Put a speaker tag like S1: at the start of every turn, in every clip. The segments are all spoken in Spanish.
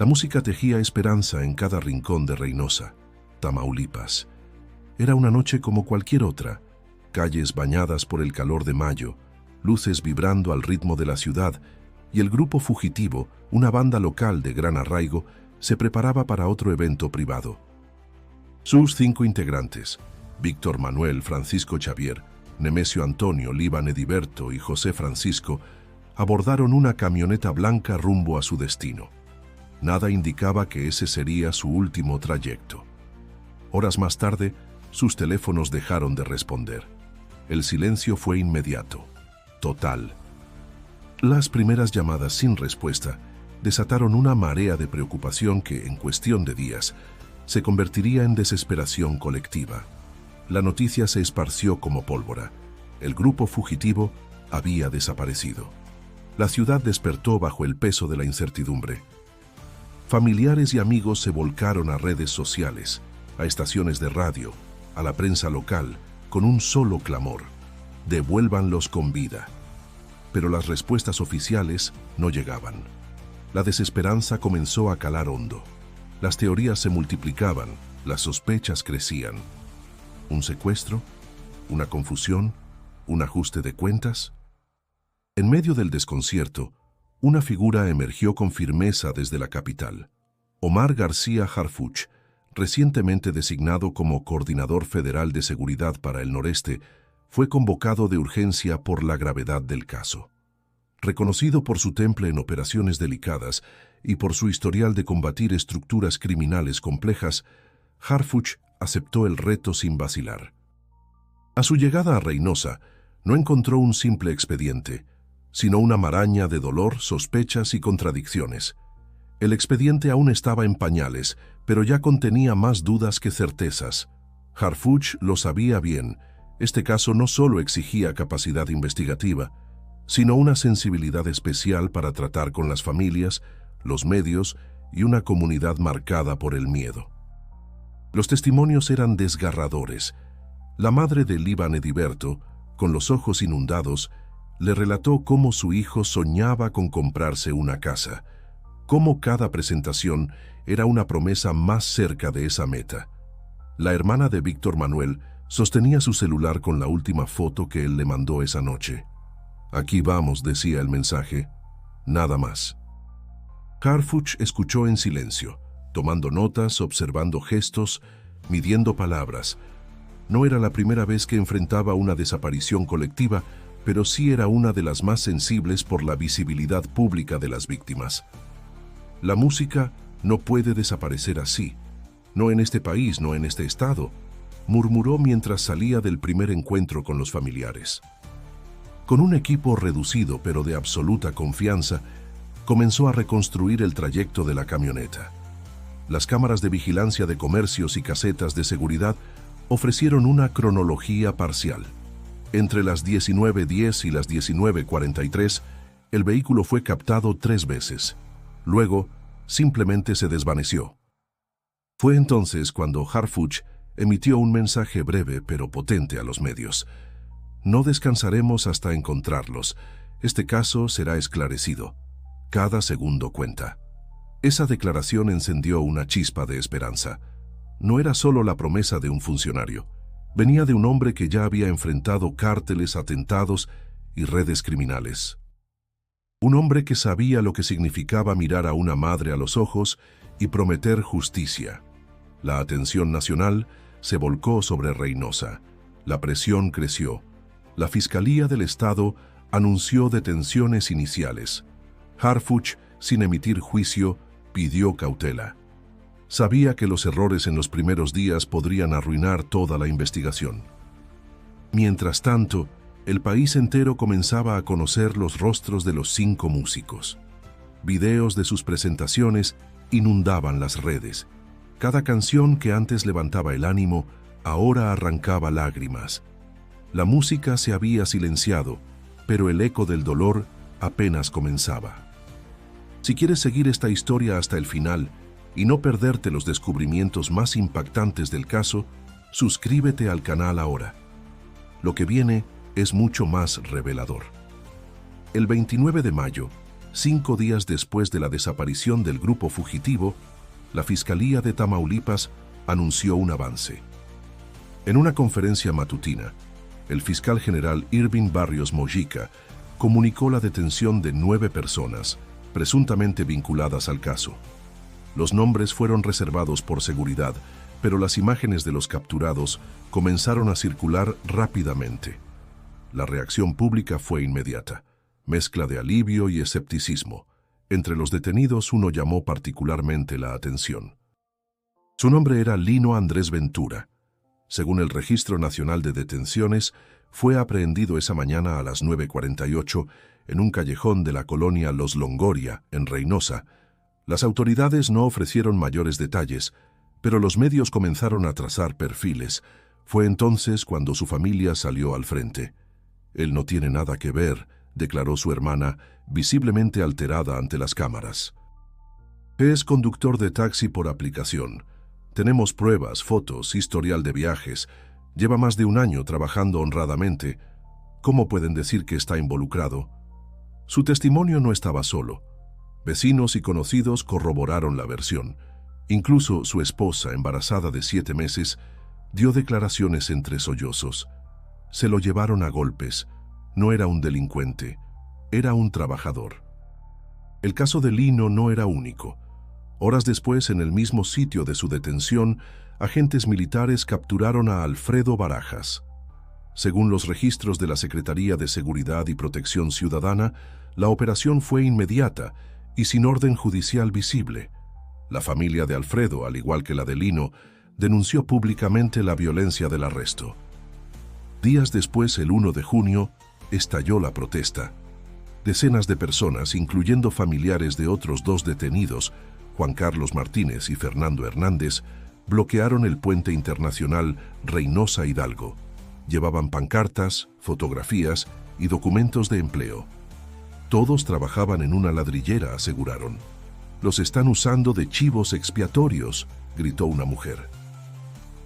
S1: La música tejía esperanza en cada rincón de Reynosa, Tamaulipas. Era una noche como cualquier otra, calles bañadas por el calor de mayo, luces vibrando al ritmo de la ciudad, y el grupo fugitivo, una banda local de gran arraigo, se preparaba para otro evento privado. Sus 5 integrantes, Víctor Manuel, Francisco Xavier, Nemesio Antonio, Líban Ediberto y José Francisco, abordaron una camioneta blanca rumbo a su destino. Nada indicaba que ese sería su último trayecto. Horas más tarde, sus teléfonos dejaron de responder. El silencio fue inmediato, total. Las primeras llamadas sin respuesta desataron una marea de preocupación que, en cuestión de días, se convertiría en desesperación colectiva. La noticia se esparció como pólvora. El grupo fugitivo había desaparecido. La ciudad despertó bajo el peso de la incertidumbre. Familiares y amigos se volcaron a redes sociales, a estaciones de radio, a la prensa local, con un solo clamor: devuélvanlos con vida. Pero las respuestas oficiales no llegaban. La desesperanza comenzó a calar hondo. Las teorías se multiplicaban, las sospechas crecían. ¿Un secuestro? ¿Una confusión? ¿Un ajuste de cuentas? En medio del desconcierto, una figura emergió con firmeza desde la capital. Omar García Harfuch, recientemente designado como Coordinador Federal de Seguridad para el Noreste, fue convocado de urgencia por la gravedad del caso. Reconocido por su temple en operaciones delicadas y por su historial de combatir estructuras criminales complejas, Harfuch aceptó el reto sin vacilar. A su llegada a Reynosa, no encontró un simple expediente, sino una maraña de dolor, sospechas y contradicciones. El expediente aún estaba en pañales, pero ya contenía más dudas que certezas. Harfuch lo sabía bien. Este caso no solo exigía capacidad investigativa, sino una sensibilidad especial para tratar con las familias, los medios y una comunidad marcada por el miedo. Los testimonios eran desgarradores. La madre de Líban Ediberto, con los ojos inundados, le relató cómo su hijo soñaba con comprarse una casa, cómo cada presentación era una promesa más cerca de esa meta. La hermana de Víctor Manuel sostenía su celular con la última foto que él le mandó esa noche. «Aquí vamos», decía el mensaje, nada más. Harfuch escuchó en silencio, tomando notas, observando gestos, midiendo palabras. No era la primera vez que enfrentaba una desaparición colectiva, pero sí era una de las más sensibles por la visibilidad pública de las víctimas. La música no puede desaparecer así. No en este país, no en este estado, murmuró mientras salía del primer encuentro con los familiares. Con un equipo reducido pero de absoluta confianza, comenzó a reconstruir el trayecto de la camioneta. Las cámaras de vigilancia de comercios y casetas de seguridad ofrecieron una cronología parcial. Entre las 19:10 y las 19:43, el vehículo fue captado 3 veces. Luego, simplemente se desvaneció. Fue entonces cuando Harfuch emitió un mensaje breve pero potente a los medios. «No descansaremos hasta encontrarlos. Este caso será esclarecido. Cada segundo cuenta». Esa declaración encendió una chispa de esperanza. No era solo la promesa de un funcionario. Venía de un hombre que ya había enfrentado cárteles, atentados y redes criminales. Un hombre que sabía lo que significaba mirar a una madre a los ojos y prometer justicia. La atención nacional se volcó sobre Reynosa. La presión creció. La Fiscalía del Estado anunció detenciones iniciales. Harfuch, sin emitir juicio, pidió cautela. Sabía que los errores en los primeros días podrían arruinar toda la investigación. Mientras tanto, el país entero comenzaba a conocer los rostros de los 5 músicos. Videos de sus presentaciones inundaban las redes. Cada canción que antes levantaba el ánimo, ahora arrancaba lágrimas. La música se había silenciado, pero el eco del dolor apenas comenzaba. Si quieres seguir esta historia hasta el final y no perderte los descubrimientos más impactantes del caso, suscríbete al canal ahora. Lo que viene es mucho más revelador. El 29 de mayo, 5 días después de la desaparición del grupo fugitivo, la Fiscalía de Tamaulipas anunció un avance. En una conferencia matutina, el fiscal general Irving Barrios Mojica comunicó la detención de 9 personas, presuntamente vinculadas al caso. Los nombres fueron reservados por seguridad, pero las imágenes de los capturados comenzaron a circular rápidamente. La reacción pública fue inmediata, mezcla de alivio y escepticismo. Entre los detenidos uno llamó particularmente la atención. Su nombre era Lino Andrés Ventura. Según el Registro Nacional de Detenciones, fue aprehendido esa mañana a las 9:48 en un callejón de la colonia Los Longoria, en Reynosa. Las autoridades no ofrecieron mayores detalles, pero los medios comenzaron a trazar perfiles. Fue entonces cuando su familia salió al frente. «Él no tiene nada que ver», declaró su hermana, visiblemente alterada ante las cámaras. «Es conductor de taxi por aplicación. Tenemos pruebas, fotos, historial de viajes. Lleva más de un año trabajando honradamente. ¿Cómo pueden decir que está involucrado?» Su testimonio no estaba solo. Vecinos y conocidos corroboraron la versión. Incluso su esposa, embarazada de 7 meses, dio declaraciones entre sollozos. Se lo llevaron a golpes. No era un delincuente, era un trabajador. El caso de Lino no era único. Horas después, en el mismo sitio de su detención, agentes militares capturaron a Alfredo Barajas. Según los registros de la Secretaría de Seguridad y Protección Ciudadana, la operación fue inmediata y sin orden judicial visible. La familia de Alfredo, al igual que la de Lino, denunció públicamente la violencia del arresto. Días después, el 1 de junio, estalló la protesta. Decenas de personas, incluyendo familiares de otros 2 detenidos, Juan Carlos Martínez y Fernando Hernández, bloquearon el puente internacional Reynosa-Hidalgo. Llevaban pancartas, fotografías y documentos de empleo. Todos trabajaban en una ladrillera, aseguraron. «Los están usando de chivos expiatorios», gritó una mujer.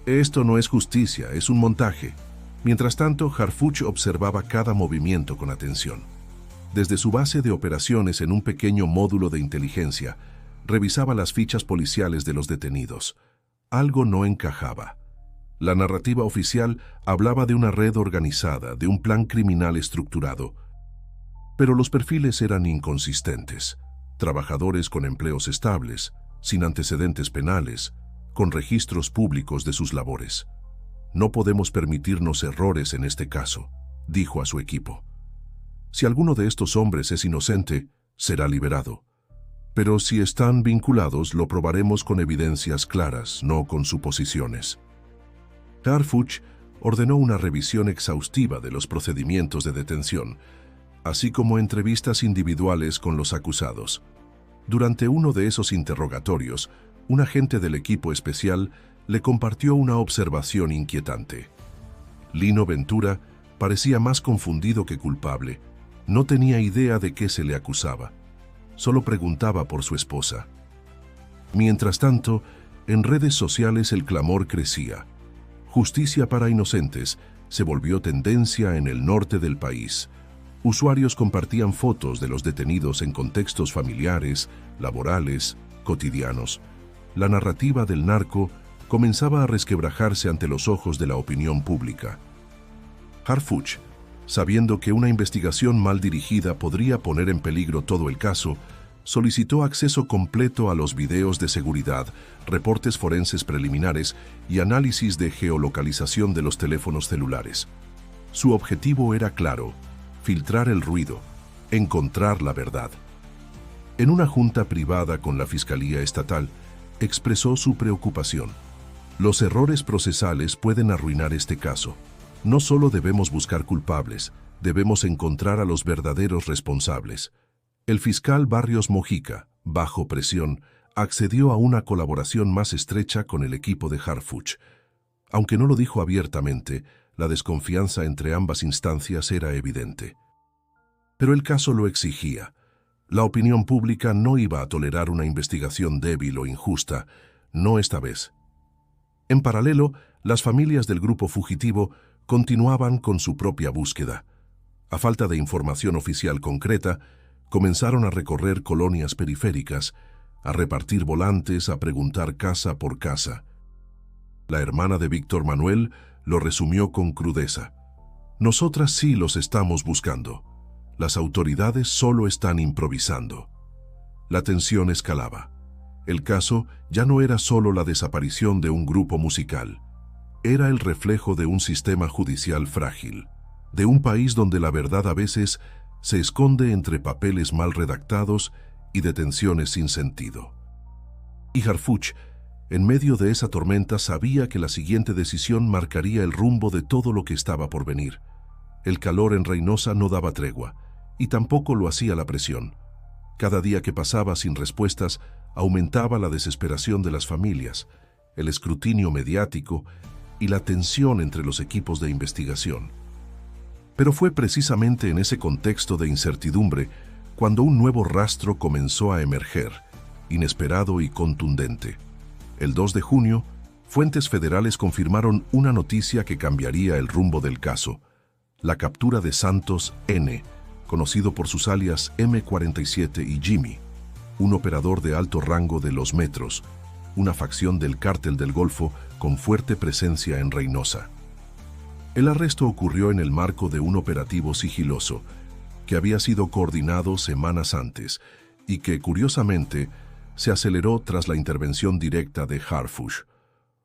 S1: «Esto no es justicia, es un montaje». Mientras tanto, Harfuch observaba cada movimiento con atención. Desde su base de operaciones en un pequeño módulo de inteligencia, revisaba las fichas policiales de los detenidos. Algo no encajaba. La narrativa oficial hablaba de una red organizada, de un plan criminal estructurado. Pero los perfiles eran inconsistentes. Trabajadores con empleos estables, sin antecedentes penales, con registros públicos de sus labores. «No podemos permitirnos errores en este caso», dijo a su equipo. «Si alguno de estos hombres es inocente, será liberado. Pero si están vinculados, lo probaremos con evidencias claras, no con suposiciones». Harfuch ordenó una revisión exhaustiva de los procedimientos de detención, así como entrevistas individuales con los acusados. Durante uno de esos interrogatorios, un agente del equipo especial le compartió una observación inquietante. Lino Ventura parecía más confundido que culpable. No tenía idea de qué se le acusaba. Solo preguntaba por su esposa. Mientras tanto, en redes sociales el clamor crecía. Justicia para inocentes se volvió tendencia en el norte del país. Usuarios compartían fotos de los detenidos en contextos familiares, laborales, cotidianos. La narrativa del narco comenzaba a resquebrajarse ante los ojos de la opinión pública. Harfuch, sabiendo que una investigación mal dirigida podría poner en peligro todo el caso, solicitó acceso completo a los videos de seguridad, reportes forenses preliminares y análisis de geolocalización de los teléfonos celulares. Su objetivo era claro: filtrar el ruido, encontrar la verdad. En una junta privada con la Fiscalía Estatal, expresó su preocupación. «Los errores procesales pueden arruinar este caso. No solo debemos buscar culpables, debemos encontrar a los verdaderos responsables». El fiscal Barrios Mojica, bajo presión, accedió a una colaboración más estrecha con el equipo de Harfuch. Aunque no lo dijo abiertamente, la desconfianza entre ambas instancias era evidente. Pero el caso lo exigía. La opinión pública no iba a tolerar una investigación débil o injusta, no esta vez. En paralelo, las familias del grupo fugitivo continuaban con su propia búsqueda. A falta de información oficial concreta, Comenzaron a recorrer colonias periféricas, a repartir volantes, a preguntar casa por casa. La hermana de Víctor Manuel lo resumió con crudeza. Nosotras sí los estamos buscando. Las autoridades solo están improvisando. La tensión escalaba. El caso ya no era solo la desaparición de un grupo musical. Era el reflejo de un sistema judicial frágil, de un país donde la verdad a veces se esconde entre papeles mal redactados y detenciones sin sentido. Y Harfuch, en medio de esa tormenta, sabía que la siguiente decisión marcaría el rumbo de todo lo que estaba por venir. El calor en Reynosa no daba tregua, y tampoco lo hacía la presión. Cada día que pasaba sin respuestas aumentaba la desesperación de las familias, el escrutinio mediático y la tensión entre los equipos de investigación. Pero fue precisamente en ese contexto de incertidumbre cuando un nuevo rastro comenzó a emerger, inesperado y contundente. El 2 de junio, fuentes federales confirmaron una noticia que cambiaría el rumbo del caso: la captura de Santos N., conocido por sus alias M47 y Jimmy, un operador de alto rango de Los Metros, una facción del Cártel del Golfo con fuerte presencia en Reynosa. El arresto ocurrió en el marco de un operativo sigiloso que había sido coordinado semanas antes y que, curiosamente, se aceleró tras la intervención directa de Harfuch.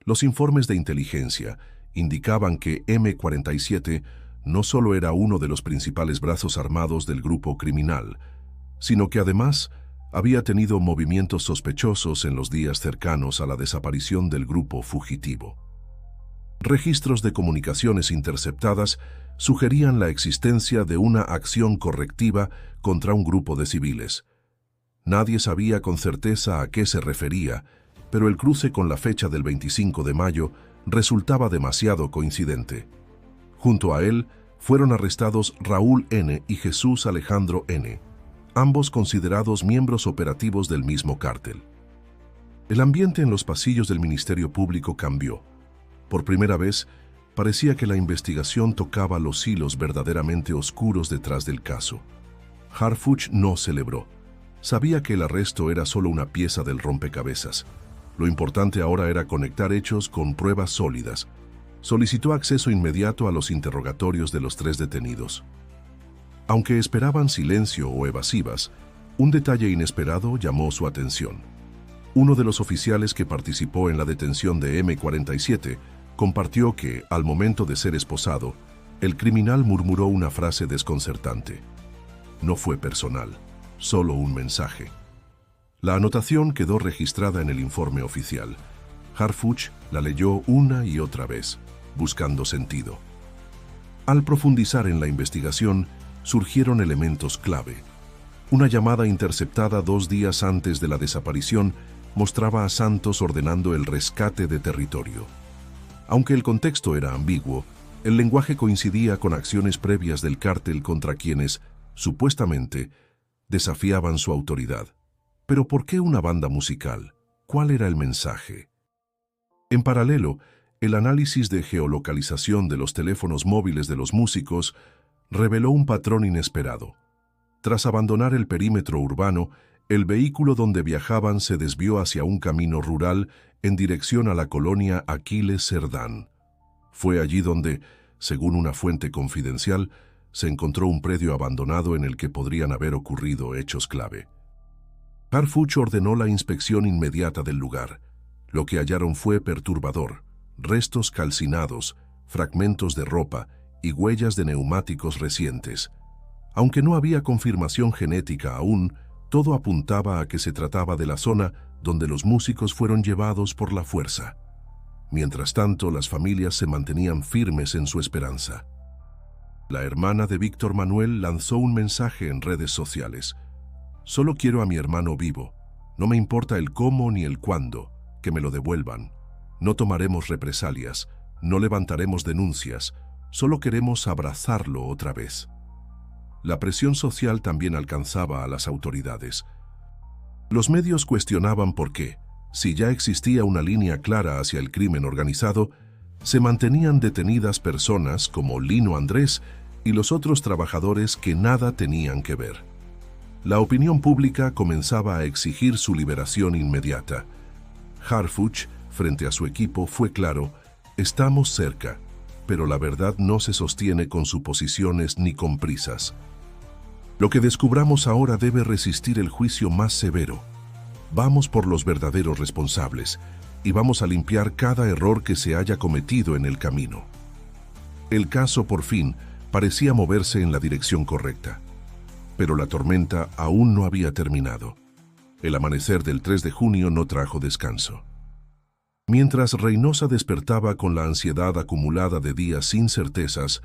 S1: Los informes de inteligencia indicaban que M47 no solo era uno de los principales brazos armados del grupo criminal, sino que además había tenido movimientos sospechosos en los días cercanos a la desaparición del grupo fugitivo. Registros de comunicaciones interceptadas sugerían la existencia de una acción correctiva contra un grupo de civiles. Nadie sabía con certeza a qué se refería, pero el cruce con la fecha del 25 de mayo resultaba demasiado coincidente. Junto a él fueron arrestados Raúl N. y Jesús Alejandro N., ambos considerados miembros operativos del mismo cártel. El ambiente en los pasillos del Ministerio Público cambió. Por primera vez, parecía que la investigación tocaba los hilos verdaderamente oscuros detrás del caso. Harfuch no celebró. Sabía que el arresto era solo una pieza del rompecabezas. Lo importante ahora era conectar hechos con pruebas sólidas. Solicitó acceso inmediato a los interrogatorios de los 3 detenidos. Aunque esperaban silencio o evasivas, un detalle inesperado llamó su atención. Uno de los oficiales que participó en la detención de M47 compartió que, al momento de ser esposado, el criminal murmuró una frase desconcertante. No fue personal, solo un mensaje. La anotación quedó registrada en el informe oficial. Harfuch la leyó una y otra vez, buscando sentido. Al profundizar en la investigación, surgieron elementos clave. Una llamada interceptada 2 días antes de la desaparición mostraba a Santos ordenando el rescate de territorio. Aunque el contexto era ambiguo, el lenguaje coincidía con acciones previas del cártel contra quienes, supuestamente, desafiaban su autoridad. Pero ¿por qué una banda musical? ¿Cuál era el mensaje? En paralelo, el análisis de geolocalización de los teléfonos móviles de los músicos reveló un patrón inesperado. Tras abandonar el perímetro urbano, el vehículo donde viajaban se desvió hacia un camino rural en dirección a la colonia Aquiles Cerdán. Fue allí donde, según una fuente confidencial, se encontró un predio abandonado en el que podrían haber ocurrido hechos clave. Harfuch ordenó la inspección inmediata del lugar. Lo que hallaron fue perturbador: restos calcinados, fragmentos de ropa y huellas de neumáticos recientes. Aunque no había confirmación genética aún, todo apuntaba a que se trataba de la zona donde los músicos fueron llevados por la fuerza. Mientras tanto, las familias se mantenían firmes en su esperanza. La hermana de Víctor Manuel lanzó un mensaje en redes sociales. Solo quiero a mi hermano vivo. No me importa el cómo ni el cuándo. Que me lo devuelvan. No tomaremos represalias. No levantaremos denuncias. Solo queremos abrazarlo otra vez. La presión social también alcanzaba a las autoridades. Los medios cuestionaban por qué, si ya existía una línea clara hacia el crimen organizado, se mantenían detenidas personas como Lino Andrés y los otros trabajadores que nada tenían que ver. La opinión pública comenzaba a exigir su liberación inmediata. Harfuch, frente a su equipo, fue claro: estamos cerca, pero la verdad no se sostiene con suposiciones ni con prisas. Lo que descubramos ahora debe resistir el juicio más severo. Vamos por los verdaderos responsables y vamos a limpiar cada error que se haya cometido en el camino. El caso, por fin, parecía moverse en la dirección correcta. Pero la tormenta aún no había terminado. El amanecer del 3 de junio no trajo descanso. Mientras Reynosa despertaba con la ansiedad acumulada de días sin certezas,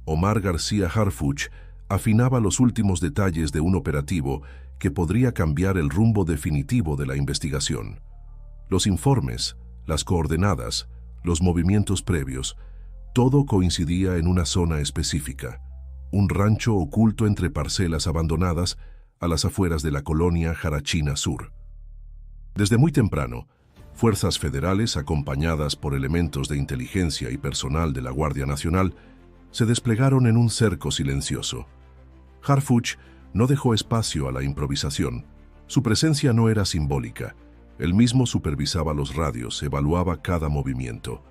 S1: Omar García Harfuch afinaba los últimos detalles de un operativo que podría cambiar el rumbo definitivo de la investigación. Los informes, las coordenadas, los movimientos previos, todo coincidía en una zona específica, un rancho oculto entre parcelas abandonadas a las afueras de la colonia Jarachina Sur. Desde muy temprano, fuerzas federales, acompañadas por elementos de inteligencia y personal de la Guardia Nacional, se desplegaron en un cerco silencioso. Harfuch no dejó espacio a la improvisación. Su presencia no era simbólica. Él mismo supervisaba los radios, evaluaba cada movimiento.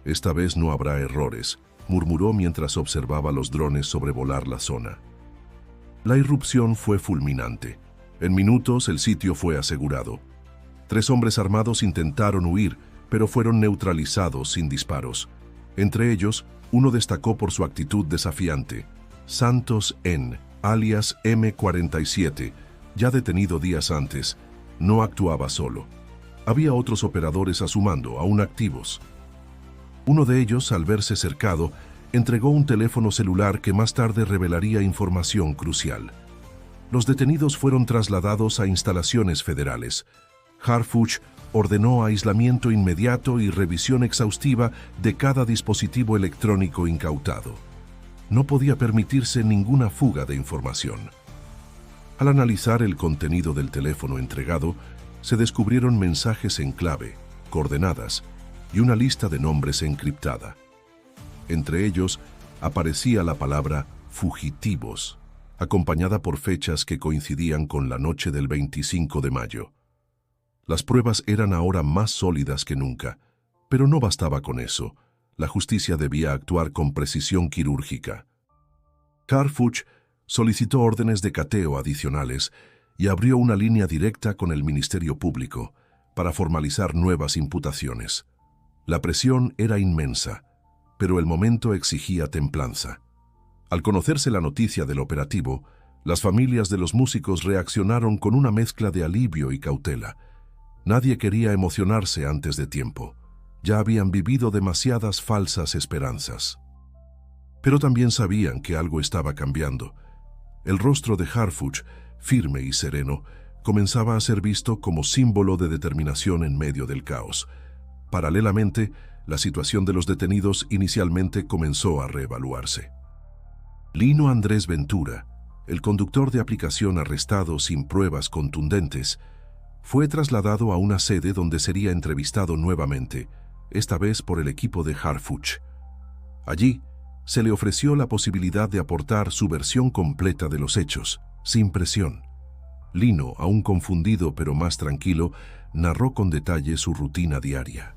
S1: «Esta vez no habrá errores», murmuró mientras observaba los drones sobrevolar la zona. La irrupción fue fulminante. En minutos el sitio fue asegurado. 3 hombres armados intentaron huir, pero fueron neutralizados sin disparos. Entre ellos, uno destacó por su actitud desafiante: Santos N., alias M47, ya detenido días antes, no actuaba solo. Había otros operadores a su mando, aún activos. Uno de ellos, al verse cercado, entregó un teléfono celular que más tarde revelaría información crucial. Los detenidos fueron trasladados a instalaciones federales. Harfuch ordenó aislamiento inmediato y revisión exhaustiva de cada dispositivo electrónico incautado. No podía permitirse ninguna fuga de información. Al analizar el contenido del teléfono entregado, se descubrieron mensajes en clave, coordenadas y una lista de nombres encriptada. Entre ellos aparecía la palabra fugitivos, acompañada por fechas que coincidían con la noche del 25 de mayo. Las pruebas eran ahora más sólidas que nunca, pero no bastaba con eso. La justicia debía actuar con precisión quirúrgica. Harfuch solicitó órdenes de cateo adicionales y abrió una línea directa con el Ministerio Público para formalizar nuevas imputaciones. La presión era inmensa, pero el momento exigía templanza. Al conocerse la noticia del operativo, las familias de los músicos reaccionaron con una mezcla de alivio y cautela. Nadie quería emocionarse antes de tiempo. Ya habían vivido demasiadas falsas esperanzas. Pero también sabían que algo estaba cambiando. El rostro de Harfuch, firme y sereno, comenzaba a ser visto como símbolo de determinación en medio del caos. Paralelamente, la situación de los detenidos inicialmente comenzó a reevaluarse. Lino Andrés Ventura, el conductor de aplicación arrestado sin pruebas contundentes, fue trasladado a una sede donde sería entrevistado nuevamente, esta vez por el equipo de Harfuch. Allí, se le ofreció la posibilidad de aportar su versión completa de los hechos, sin presión. Lino, aún confundido pero más tranquilo, narró con detalle su rutina diaria.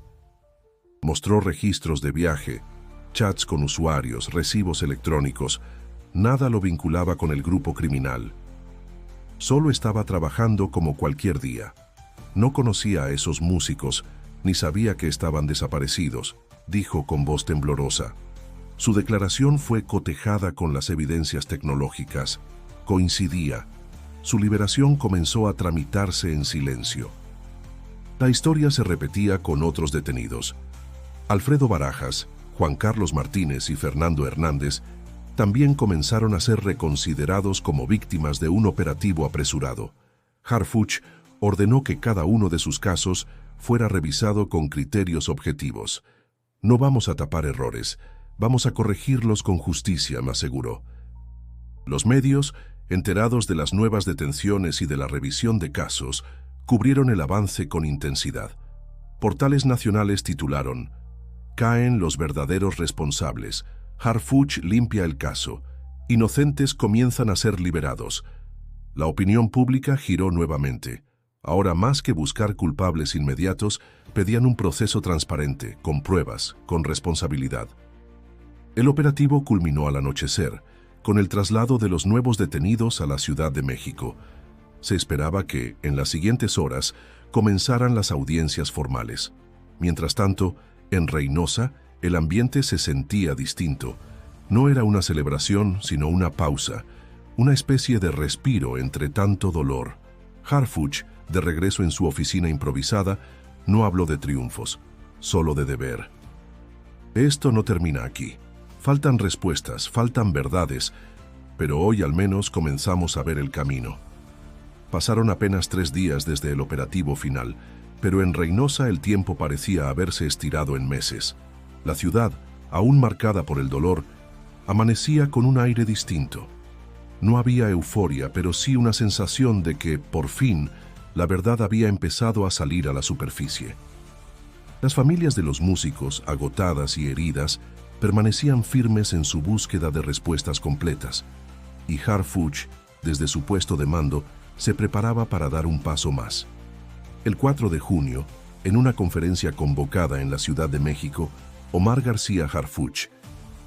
S1: Mostró registros de viaje, chats con usuarios, recibos electrónicos. Nada lo vinculaba con el grupo criminal. Solo estaba trabajando como cualquier día. No conocía a esos músicos, ni sabía que estaban desaparecidos, dijo con voz temblorosa. Su declaración fue cotejada con las evidencias tecnológicas. Coincidía. Su liberación comenzó a tramitarse en silencio. La historia se repetía con otros detenidos. Alfredo Barajas, Juan Carlos Martínez y Fernando Hernández también comenzaron a ser reconsiderados como víctimas de un operativo apresurado. Harfuch ordenó que cada uno de sus casos fuera revisado con criterios objetivos. No vamos a tapar errores, vamos a corregirlos con justicia, me aseguró. Los medios, enterados de las nuevas detenciones y de la revisión de casos, cubrieron el avance con intensidad. Portales nacionales titularon: «Caen los verdaderos responsables. Harfuch limpia el caso. Inocentes comienzan a ser liberados». La opinión pública giró nuevamente. Ahora, más que buscar culpables inmediatos, pedían un proceso transparente, con pruebas, con responsabilidad. El operativo culminó al anochecer, con el traslado de los nuevos detenidos a la Ciudad de México. Se esperaba que, en las siguientes horas, comenzaran las audiencias formales. Mientras tanto, en Reynosa, el ambiente se sentía distinto. No era una celebración, sino una pausa, una especie de respiro entre tanto dolor. Harfuch, de regreso en su oficina improvisada, no habló de triunfos, solo de deber. Esto no termina aquí. Faltan respuestas, faltan verdades, pero hoy al menos comenzamos a ver el camino. Pasaron apenas 3 días desde el operativo final, pero en Reynosa el tiempo parecía haberse estirado en meses. La ciudad, aún marcada por el dolor, amanecía con un aire distinto. No había euforia, pero sí una sensación de que, por fin, la verdad había empezado a salir a la superficie. Las familias de los músicos, agotadas y heridas, permanecían firmes en su búsqueda de respuestas completas, y Harfuch, desde su puesto de mando, se preparaba para dar un paso más. El 4 de junio, en una conferencia convocada en la Ciudad de México, Omar García Harfuch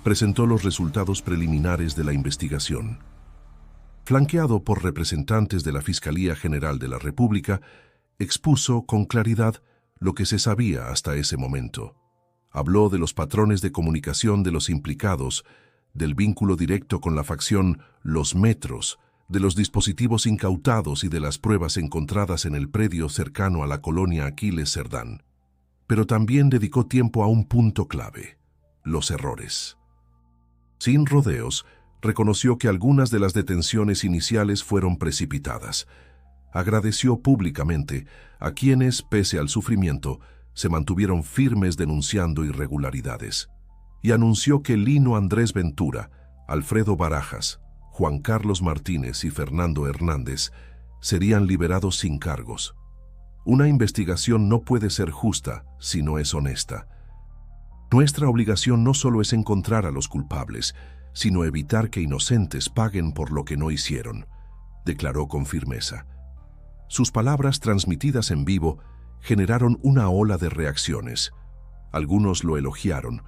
S1: presentó los resultados preliminares de la investigación. Flanqueado por representantes de la Fiscalía General de la República, expuso con claridad lo que se sabía hasta ese momento. Habló de los patrones de comunicación de los implicados, del vínculo directo con la facción Los Metros, de los dispositivos incautados y de las pruebas encontradas en el predio cercano a la colonia Aquiles Cerdán. Pero también dedicó tiempo a un punto clave: los errores. Sin rodeos, reconoció que algunas de las detenciones iniciales fueron precipitadas. Agradeció públicamente a quienes, pese al sufrimiento, se mantuvieron firmes denunciando irregularidades. Y anunció que Lino Andrés Ventura, Alfredo Barajas, Juan Carlos Martínez y Fernando Hernández serían liberados sin cargos. Una investigación no puede ser justa si no es honesta. Nuestra obligación no solo es encontrar a los culpables, sino evitar que inocentes paguen por lo que no hicieron, declaró con firmeza. Sus palabras, transmitidas en vivo, generaron una ola de reacciones. Algunos lo elogiaron,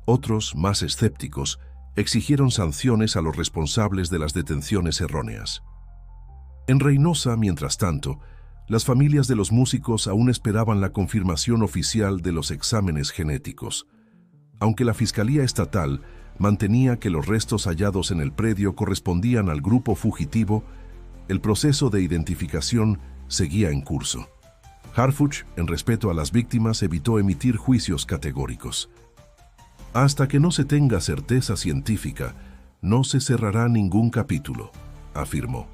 S1: otros, más escépticos, exigieron sanciones a los responsables de las detenciones erróneas. En Reynosa, mientras tanto, las familias de los músicos aún esperaban la confirmación oficial de los exámenes genéticos. Aunque la Fiscalía Estatal mantenía que los restos hallados en el predio correspondían al grupo fugitivo, el proceso de identificación seguía en curso. Harfuch, en respeto a las víctimas, evitó emitir juicios categóricos. Hasta que no se tenga certeza científica, no se cerrará ningún capítulo, afirmó.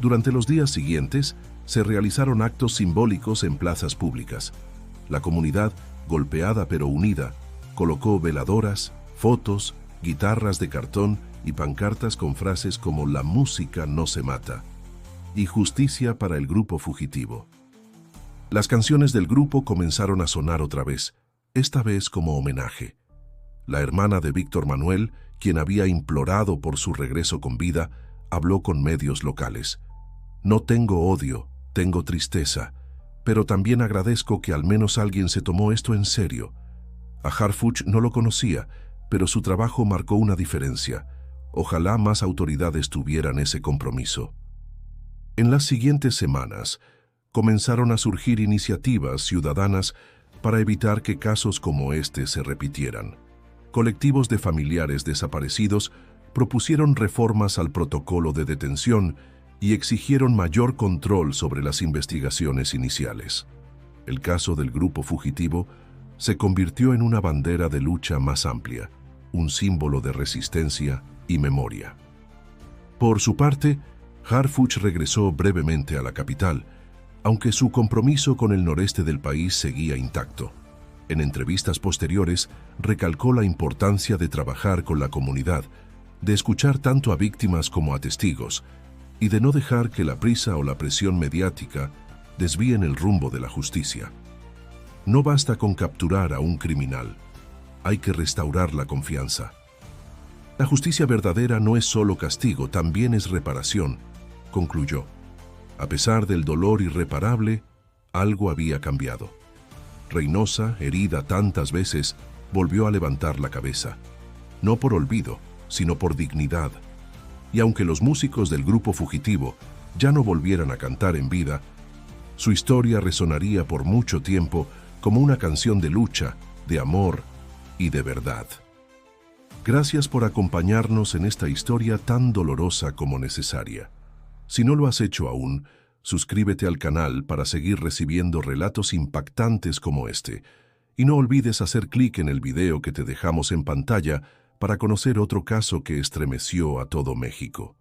S1: Durante los días siguientes, se realizaron actos simbólicos en plazas públicas. La comunidad, golpeada pero unida, colocó veladoras, fotos, guitarras de cartón y pancartas con frases como «La música no se mata» y «Justicia para el grupo fugitivo». Las canciones del grupo comenzaron a sonar otra vez, esta vez como homenaje. La hermana de Víctor Manuel, quien había implorado por su regreso con vida, habló con medios locales. «No tengo odio, tengo tristeza, pero también agradezco que al menos alguien se tomó esto en serio». A Harfuch no lo conocía, pero su trabajo marcó una diferencia. Ojalá más autoridades tuvieran ese compromiso. En las siguientes semanas, comenzaron a surgir iniciativas ciudadanas para evitar que casos como este se repitieran. Colectivos de familiares desaparecidos propusieron reformas al protocolo de detención y exigieron mayor control sobre las investigaciones iniciales. El caso del grupo fugitivo se convirtió en una bandera de lucha más amplia, un símbolo de resistencia y memoria. Por su parte, Harfuch regresó brevemente a la capital, aunque su compromiso con el noreste del país seguía intacto. En entrevistas posteriores, recalcó la importancia de trabajar con la comunidad, de escuchar tanto a víctimas como a testigos, y de no dejar que la prisa o la presión mediática desvíen el rumbo de la justicia. No basta con capturar a un criminal, hay que restaurar la confianza. La justicia verdadera no es solo castigo, también es reparación, concluyó. A pesar del dolor irreparable, algo había cambiado. Reynosa, herida tantas veces, volvió a levantar la cabeza. No por olvido, sino por dignidad. Y aunque los músicos del grupo fugitivo ya no volvieran a cantar en vida, su historia resonaría por mucho tiempo como una canción de lucha, de amor y de verdad. Gracias por acompañarnos en esta historia tan dolorosa como necesaria. Si no lo has hecho aún, suscríbete al canal para seguir recibiendo relatos impactantes como este. Y no olvides hacer clic en el video que te dejamos en pantalla para conocer otro caso que estremeció a todo México.